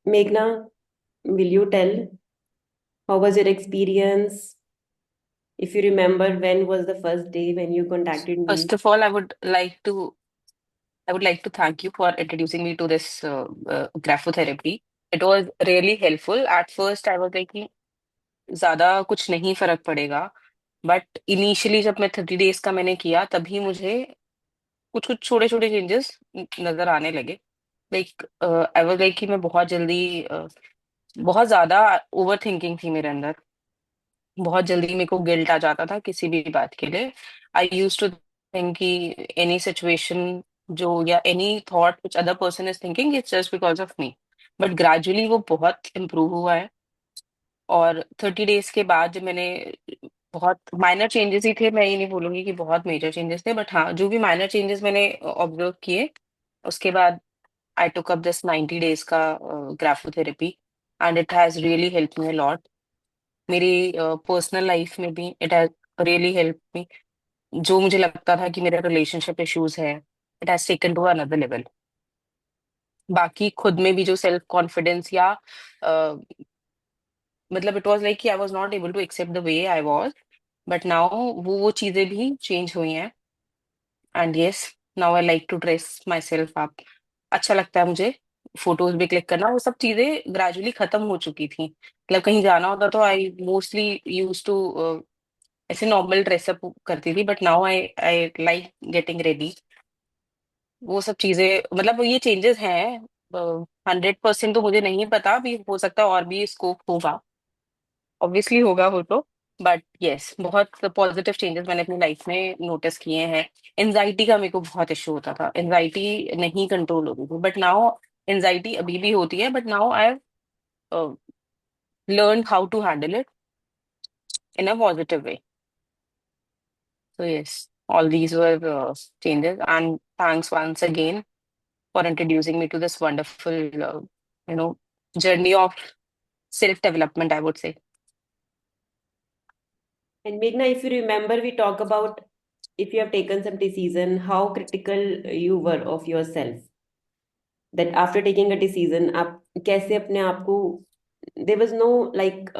Meghna, will you tell how was your experience? If you remember, when was the first day when you contacted me? First of all, I would like to thank you for introducing me to this graphotherapy. It was really helpful. At first, I was like कि ज्यादा कुछ नहीं फर्क पड़ेगा, but initially जब मैं 30 days का मैंने किया तभी मुझे कुछ कुछ छोटे छोटे चेंजेस नजर आने लगे। लाइक आई वाज लाइक कि मैं बहुत ज्यादा ओवर थिंकिंग थी मेरे अंदर। बहुत जल्दी मेरे को गिल्ट आ जाता था किसी भी बात के लिए। आई यूज टू थिंक कि एनी सिचुएशन जो या any thought which other person is thinking it's just because of me. But gradually वो बहुत इम्प्रूव हुआ है। और 30 डेज के बाद जब मैंने बहुत माइनर चेंजेस ही थे, मैं ये नहीं बोलूंगी कि बहुत मेजर चेंजेस थे, बट हाँ जो भी माइनर चेंजेस मैंने ऑब्जर्व किए उसके बाद I took up this 90 days का graphotherapy and it has really help me lot. मेरी पर्सनल लाइफ में भी it has really help me. जो मुझे लगता था कि मेरे रिलेशनशिप इश्यूज है, it has taken to another level. बाकी खुद में भी जो सेल्फ कॉन्फिडेंस या मतलब इट वाज लाइक कि I was not able to accept the way I was, but now वो चीजें भी चेंज हुई हैं। And yes, now I like to dress myself up. अच्छा लगता है मुझे फोटोज भी क्लिक करना। वो सब चीजें ग्रेजुअली खत्म हो चुकी थी। मतलब कहीं जाना होता तो आई मोस्टली यूज टू ऐसे नॉर्मल ड्रेसअप करती थी, but now I I like getting ready. वो सब चीजें मतलब ये चेंजेस हैं। 100% तो मुझे नहीं पता, भी हो सकता है और भी स्कोप होगा, ऑब्वियसली होगा वो तो। बट यस, बहुत पॉजिटिव चेंजेस मैंने अपनी लाइफ में नोटिस किए हैं। एनजाइटी का मेरे को बहुत इश्यू होता था, एनजाइटी नहीं कंट्रोल होती थी, बट नाउ एनजाइटी अभी भी होती है, but now I learn how to handle it in a positive way. So yes, all these were changes, and thanks once again for introducing me to this wonderful, you know, journey of self-development, I would say. And Meghna, if you remember, we talk about if you have taken some decision, how critical you were of yourself. That after taking a decision, आप कैसे अपने आप को there was no like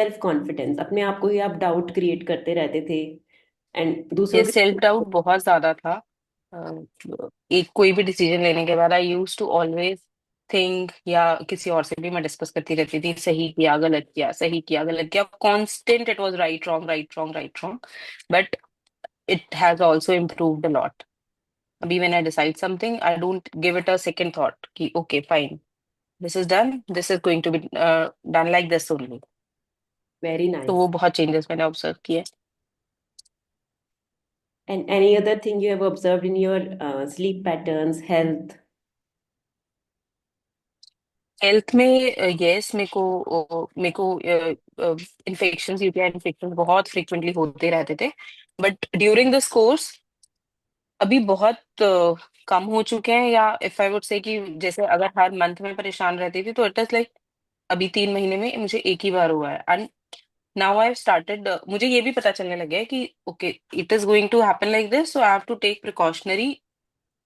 self confidence, अपने आप को ही आप doubt create करते रहते थे एंड ये दूसरों सेल्फ के। डाउट बहुत ज्यादा था। एक कोई भी डिसीजन लेने के बाद आई यूज टू ऑलवेज थिंक, या किसी और से भी मैं डिस्कस करती रहती थी, सही किया गलत किया, सही किया गलत किया, constant it was right wrong right wrong right wrong. But it has also improved a lot. अभी when I decide something, I don't give it a second thought कि okay fine, this is done, this is going to be done like this only। Very तो nice. वो बहुत changes मैंने observe किए। And any other thing you have observed in your sleep patterns, health? Health में yes, मेरे को infection, UTI infection बहुत frequently होते रहते थे, बट ड्यूरिंग दिस कोर्स अभी बहुत कम हो चुके हैं। या इफ आई वुड से कि जैसे अगर हर मंथ में परेशान रहती थी तो इट इज लाइक अभी 3 महीने में मुझे एक ही बार हुआ है। एंड नाउ आई स्टार्टेड, मुझे ये भी पता चलने लग गया है कि okay it is going to happen like this, so I have to take precautionary.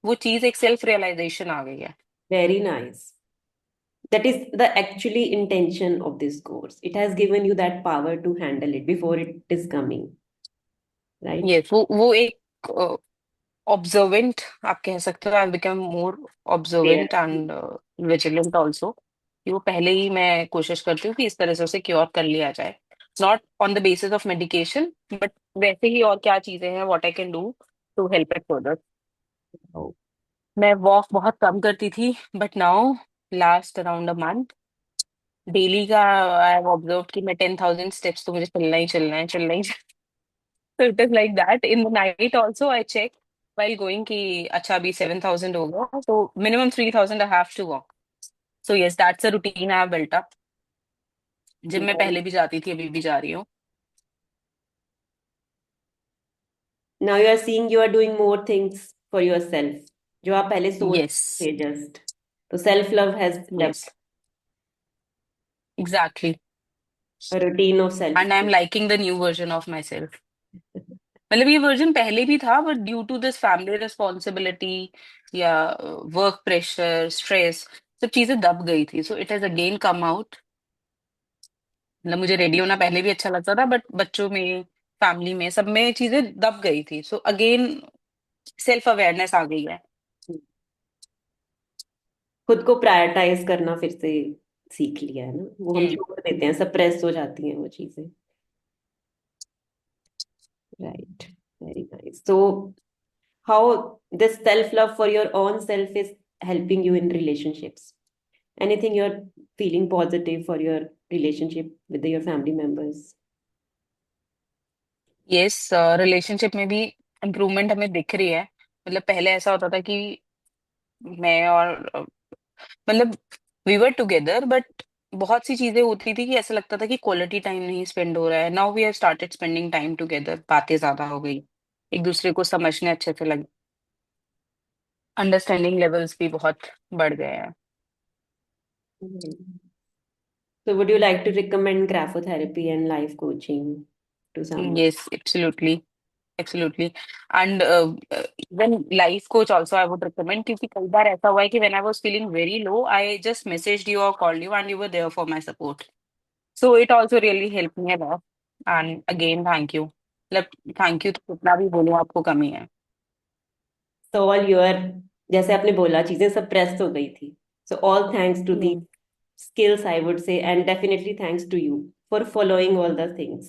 वो चीज एक सेल्फ रियलाइजेशन आ गई है। Very nice. That is the actually intention of this course. It has given you that power to handle it before it is coming, right? ये वो एक observant आप कह सकते हो। I become more There. Observant and vigilant also. कि वो पहले ही मैं कोशिश करती हूँ कि इस तरह से उसे क्योर कर लिया जाए, not on the basis of medication, but वैसे ही और क्या चीजें हैं what I can do to help it further. Oh, मैं वॉक बहुत कम करती थी, but now last around a month daily का आई हैव ऑब्जर्व कि मैं 10,000 स्टेप्स तो मुझे चलना ही चलना है, चलना ही। So it is like that in the night also I check while going कि अच्छा अभी 7,000 हो गया, so minimum 3,000 I have to walk. So yes, that's a routine I have built up. Gym में very. पहले भी जाती थी, अभी भी जा रही हूँ। Now you are seeing you are doing more things for yourself. जो आप पहले सोच Yes, थे just. तो self love has developed yes, exactly. a routine of self And I'm care. liking the new version of myself. मतलब ये version पहले भी था, but due to this family responsibility या वर्क प्रेशर स्ट्रेस, सब चीजें दब गई थी, so it has again come out. मतलब मुझे रेडी होना पहले भी अच्छा लगता था, बट बच्चों में, फैमिली में, सब में चीजें दब गई थी, सो अगेन सेल्फ अवेयरनेस आ गई है। खुद को प्रायोरिटाइज करना फिर से सीख लिया है ना, वो हम हम्म। छोड़ देते हैं, सप्रेस हो जाती हैं वो चीजें। Right, very nice. तो how this self love for your own self is helping you in relationships? Anything you're feeling positive for your relationship with your family members? Yes, relationship में भी इम्प्रूवमेंट हमें दिख रही है। मतलब पहले ऐसा होता था कि मैं और मतलब वी वर टुगेदर, बट बहुत सी चीजें होती थी कि ऐसा लगता था कि क्वालिटी टाइम नहीं स्पेंड हो रहा है। Now we have started spending time together, बातें ज्यादा हो गई, एक दूसरे को समझने अच्छे से लग, अंडरस्टैंडिंग लेवल्स भी बहुत बढ़ गए हैं। Mhm. So would you like to recommend graphotherapy and life coaching to someone? Yes, absolutely, absolutely. And even life coach also I would recommend, क्योंकि कई बार ऐसा हुआ है कि when I was feeling very low, I just messaged you और called you and you were there for my support. So it also really help me a lot. And again thank you, मतलब thank you तो कितना भी बोलूं आपको कमी है। So all your, जैसे आपने बोला चीजें सप्रेस हो गई थी, so all thanks to the hmm. skills I would say, and definitely thanks to you for following all the things.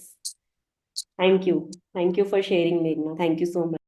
Thank you for sharing, Meghna. Thank you so much.